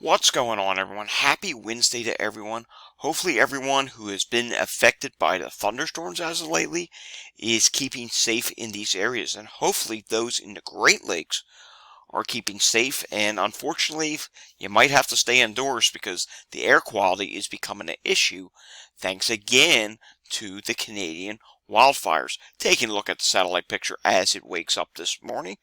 What's going on, everyone? Happy Wednesday to everyone. Hopefully everyone who has been affected by the thunderstorms as of lately is keeping safe in these areas, and hopefully those in the Great Lakes are keeping safe. And unfortunately, you might have to stay indoors because the air quality is becoming an issue thanks again to the Canadian wildfires. Taking a look at the satellite picture as it wakes up this morning,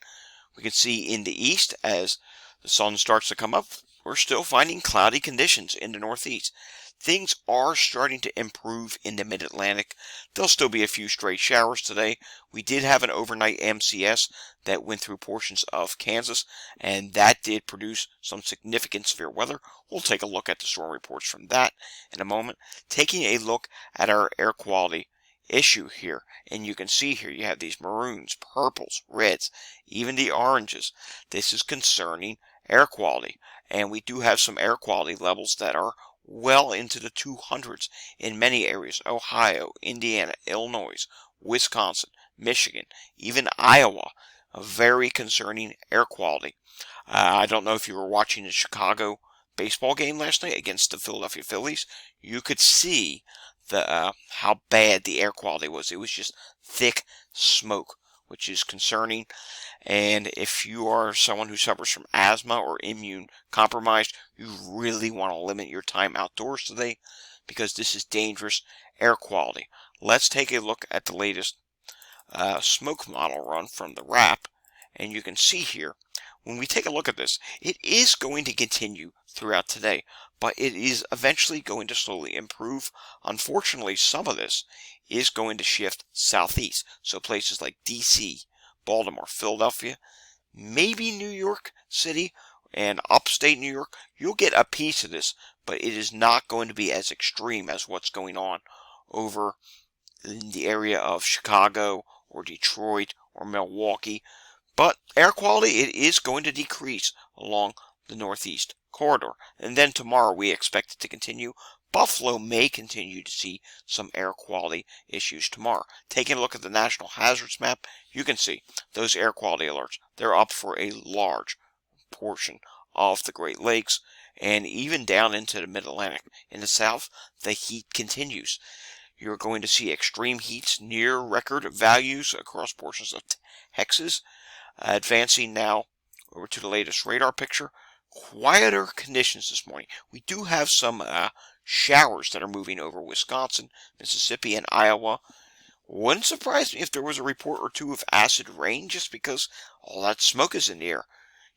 we can see in the east as the sun starts to come up, we're still finding cloudy conditions in the northeast. Things are starting to improve in the mid-Atlantic. There'll still be a few stray showers today. We did have an overnight MCS that went through portions of Kansas, and that did produce some significant severe weather. We'll take a look at the storm reports from that in a moment. Taking a look at our air quality issue here, and you can see here you have these maroons, purples, reds, even the oranges. This is concerning air quality, and we do have some air quality levels that are well into the 200s in many areas: Ohio, Indiana, Illinois, Wisconsin, Michigan, even Iowa. A very concerning air quality. I don't know if you were watching the Chicago baseball game last night against the Philadelphia Phillies. You could see the how bad the air quality was. It was just thick smoke, which is concerning. And if you are someone who suffers from asthma or immune compromised, you really want to limit your time outdoors today because this is dangerous air quality. Let's take a look at the latest smoke model run from the RAP, and you can see here, when we take a look at this, it is going to continue throughout today, but it is eventually going to slowly improve. Unfortunately, some of this is going to shift southeast, so places like DC, Baltimore, Philadelphia, maybe New York City, and upstate New York, you'll get a piece of this, but it is not going to be as extreme as what's going on over in the area of Chicago or Detroit or Milwaukee. But air quality, it is going to decrease along the northeast corridor. And then tomorrow we expect it to continue. Buffalo may continue to see some air quality issues tomorrow. Taking a look at the national hazards map, you can see those air quality alerts. They're up for a large portion of the Great Lakes and even down into the mid-Atlantic. In the south, the heat continues. You're going to see extreme heats near record values across portions of Texas. Advancing now over to the latest radar picture. Quieter conditions this morning. We do have some showers that are moving over Wisconsin, Mississippi, and Iowa. Wouldn't surprise me if there was a report or two of acid rain just because all that smoke is in the air.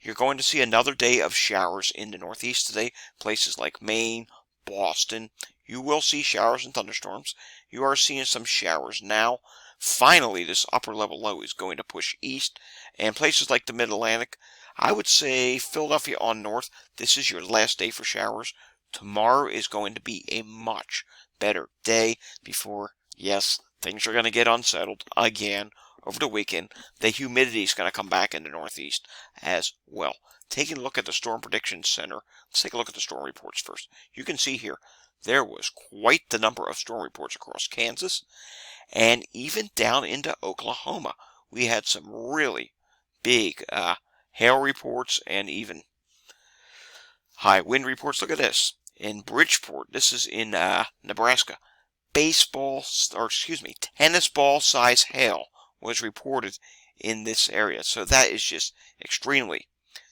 You're going to see another day of showers in the northeast today. Places like Maine, Boston. You will see showers and thunderstorms. You are seeing some showers now. Finally, this upper level low is going to push east, and places like the mid-Atlantic, I would say Philadelphia on north, this is your last day for showers. Tomorrow is going to be a much better day before, yes, things are going to get unsettled again over the weekend. The humidity is going to come back in the northeast as well. Taking a look at the Storm Prediction Center, let's take a look at the storm reports first. You can see here, there was quite the number of storm reports across Kansas, and even down into Oklahoma. We had some really big hail reports and even high wind reports. Look at this. In Bridgeport, this is in Nebraska, tennis ball size hail was reported in this area. So that is just extremely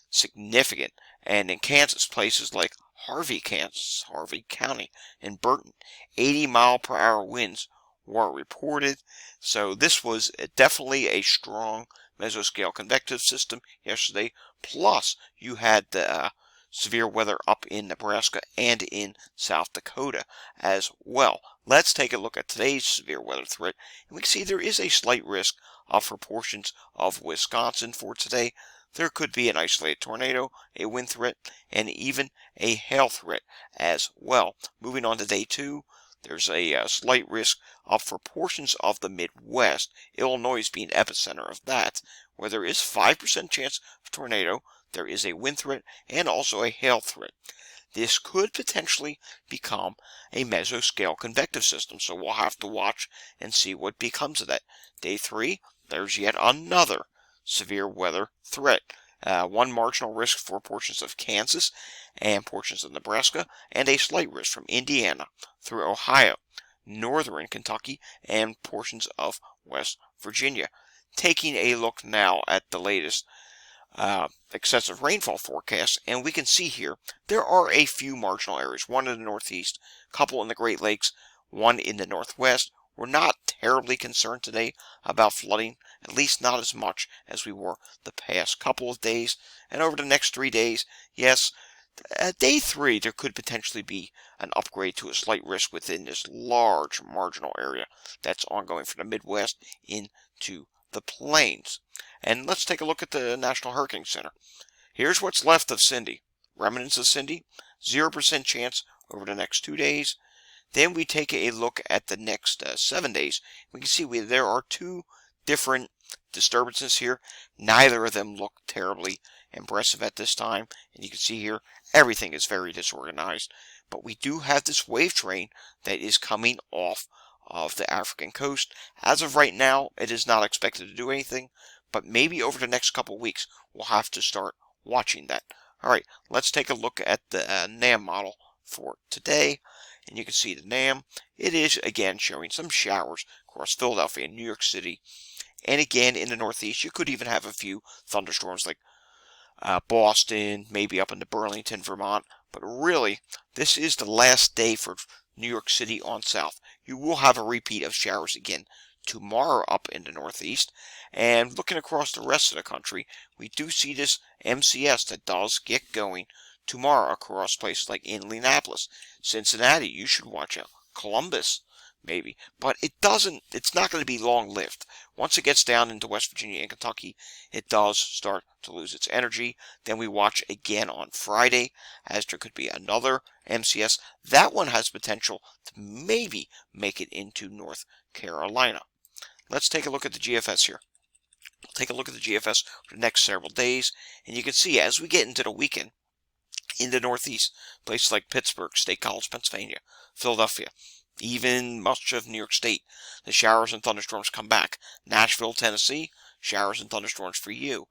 significant. And in Kansas, places like Harvey, Kansas, Harvey County, and Burton, 80-mile-per-hour winds were reported. So this was definitely a strong mesoscale convective system yesterday. Plus, you had the severe weather up in Nebraska and in South Dakota as well. Let's take a look at today's severe weather threat. And we can see there is a slight risk for portions of Wisconsin for today. There could be an isolated tornado, a wind threat, and even a hail threat as well. Moving on to day 2. There's a slight risk up for portions of the Midwest, Illinois being epicenter of that, where there is 5% chance of tornado, there is a wind threat, and also a hail threat. This could potentially become a mesoscale convective system, so we'll have to watch and see what becomes of that. Day 3, there's yet another severe weather threat. One marginal risk for portions of Kansas and portions of Nebraska, and a slight risk from Indiana through Ohio, northern Kentucky, and portions of West Virginia. Taking a look now at the latest excessive rainfall forecast, and we can see here there are a few marginal areas, one in the northeast, a couple in the Great Lakes, one in the northwest. We're not terribly concerned today about flooding, at least not as much as we were the past couple of days. And over the next 3 days, yes, day 3 there could potentially be an upgrade to a slight risk within this large marginal area that's ongoing from the Midwest into the plains. And let's take a look at the National Hurricane Center. Here's what's left of Cindy. Remnants of Cindy, 0% chance over the next 2 days. Then we take a look at the next 7 days. We can see there are 2 different disturbances here. Neither of them look terribly impressive at this time. And you can see here, everything is very disorganized. But we do have this wave train that is coming off of the African coast. As of right now, it is not expected to do anything. But maybe over the next couple of weeks, we'll have to start watching that. All right, let's take a look at the NAM model for today. And you can see the NAM. It is, again, showing some showers across Philadelphia and New York City. And again, in the Northeast, you could even have a few thunderstorms like Boston, maybe up into Burlington, Vermont. But really, this is the last day for New York City on south. You will have a repeat of showers again tomorrow up in the Northeast. And looking across the rest of the country, we do see this MCS that does get going tomorrow across places like Indianapolis, Cincinnati. You should watch out. Columbus, maybe. But it's not going to be long-lived. Once it gets down into West Virginia and Kentucky, it does start to lose its energy. Then we watch again on Friday, as there could be another MCS. That one has potential to maybe make it into North Carolina. Let's take a look at the GFS here. We'll take a look at the GFS for the next several days, and you can see as we get into the weekend, in the Northeast, places like Pittsburgh, State College, Pennsylvania, Philadelphia, even much of New York State, the showers and thunderstorms come back. Nashville, Tennessee, showers and thunderstorms for you.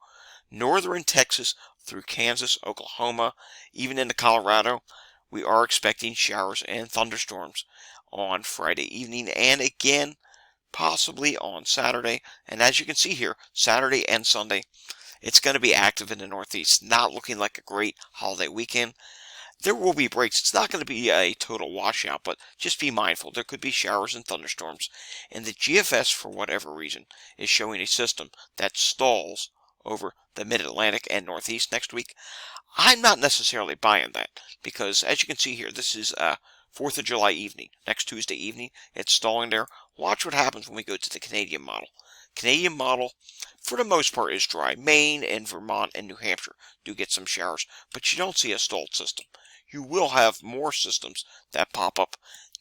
Northern Texas through Kansas, Oklahoma, even into Colorado, we are expecting showers and thunderstorms on Friday evening, and again, possibly on Saturday. And as you can see here, Saturday and Sunday, it's going to be active in the Northeast. Not looking like a great holiday weekend. There will be breaks. It's not going to be a total washout, but just be mindful. There could be showers and thunderstorms. And the GFS, for whatever reason, is showing a system that stalls over the Mid-Atlantic and Northeast next week. I'm not necessarily buying that, because as you can see here, this is 4th of July evening, next Tuesday evening. It's stalling there. Watch what happens when we go to the Canadian model. Canadian model, for the most part, is dry. Maine and Vermont and New Hampshire do get some showers, but you don't see a stalled system. You will have more systems that pop up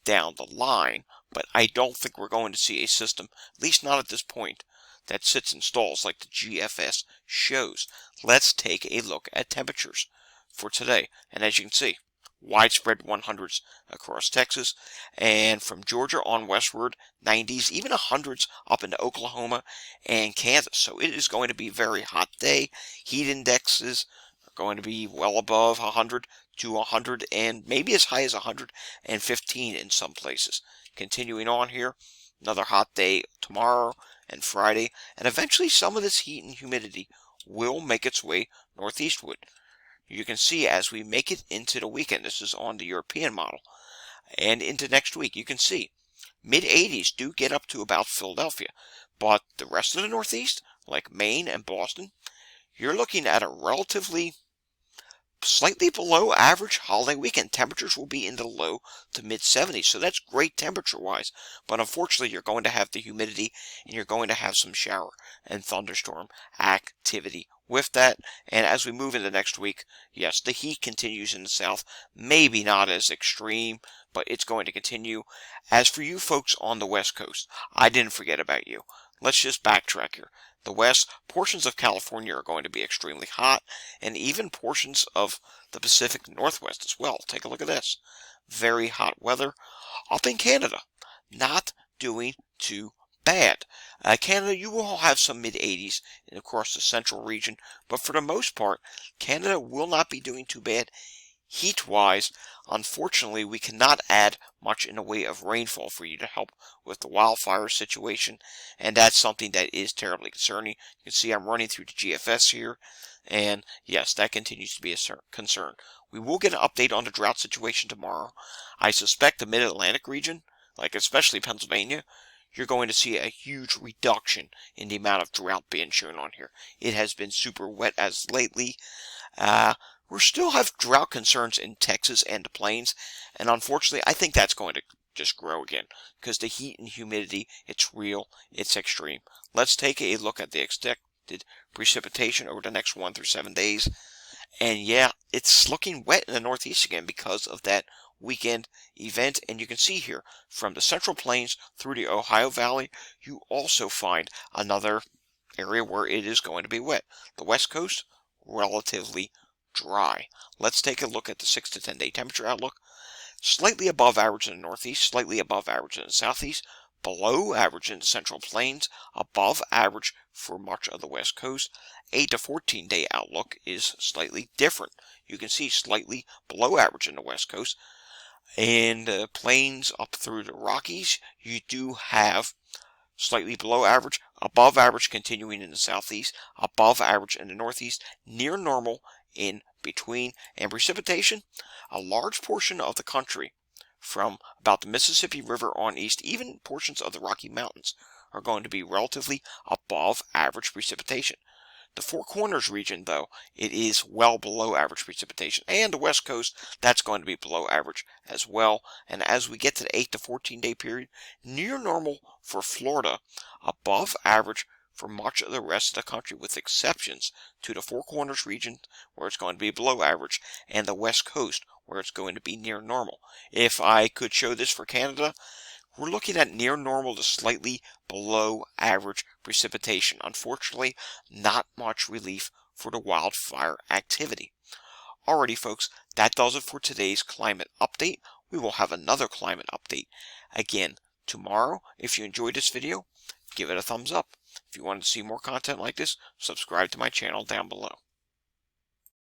down the line, but I don't think we're going to see a system, at least not at this point, that sits and stalls like the GFS shows. Let's take a look at temperatures for today. And as you can see, widespread 100s across Texas, and from Georgia on westward, 90s, even 100s up into Oklahoma and Kansas. So it is going to be a very hot day. Heat indexes are going to be well above 100 to 100 and maybe as high as 115 in some places. Continuing on here, another hot day tomorrow and Friday, and eventually some of this heat and humidity will make its way northeastward. You can see as we make it into the weekend, this is on the European model, and into next week, you can see mid-80s do get up to about Philadelphia, but the rest of the Northeast, like Maine and Boston, you're looking at a relatively slightly below average holiday weekend. Temperatures will be in the low to mid 70s, so that's great temperature wise. But unfortunately, you're going to have the humidity and you're going to have some shower and thunderstorm activity with that. And as we move into next week, yes, the heat continues in the south. Maybe not as extreme, but it's going to continue. As for you folks on the West Coast, I didn't forget about you. Let's just backtrack here. The West, portions of California are going to be extremely hot, and even portions of the Pacific Northwest as well. Take a look at this. Very hot weather. Up in Canada, not doing too bad. Canada, you will have some mid-80s across the central region, but for the most part, Canada will not be doing too bad heat-wise. Unfortunately, we cannot add much in the way of rainfall for you to help with the wildfire situation, and that's something that is terribly concerning. You can see I'm running through the GFS here, and yes, that continues to be a concern. We will get an update on the drought situation tomorrow. I suspect the Mid-Atlantic region, like especially Pennsylvania, you're going to see a huge reduction in the amount of drought being shown on here. It has been super wet as lately. We still have drought concerns in Texas and the plains, and unfortunately, I think that's going to just grow again, because the heat and humidity, it's real, it's extreme. Let's take a look at the expected precipitation over the next 1 through 7 days, and yeah, it's looking wet in the Northeast again because of that weekend event, and you can see here, from the Central Plains through the Ohio Valley, you also find another area where it is going to be wet. The West Coast, relatively dry. Let's take a look at the 6 to 10 day temperature outlook. Slightly above average in the Northeast, slightly above average in the Southeast, below average in the Central Plains, above average for much of the West Coast. 8 to 14 day outlook is slightly different. You can see slightly below average in the West Coast, and the plains up through the Rockies, you do have slightly below average, above average continuing in the Southeast, above average in the Northeast, near normal in between, and precipitation, a large portion of the country from about the Mississippi River on east, even portions of the Rocky Mountains, are going to be relatively above average precipitation. The Four Corners region, though, it is well below average precipitation, and the West Coast, that's going to be below average as well. And as we get to the 8 to 14 day period, near normal for Florida, above average for much of the rest of the country, with exceptions to the Four Corners region, where it's going to be below average, and the West Coast, where it's going to be near normal. If I could show this for Canada, we're looking at near normal to slightly below average precipitation. Unfortunately, not much relief for the wildfire activity. Alrighty, folks, that does it for today's climate update. We will have another climate update again tomorrow. If you enjoyed this video, give it a thumbs up. If you want to see more content like this, subscribe to my channel down below.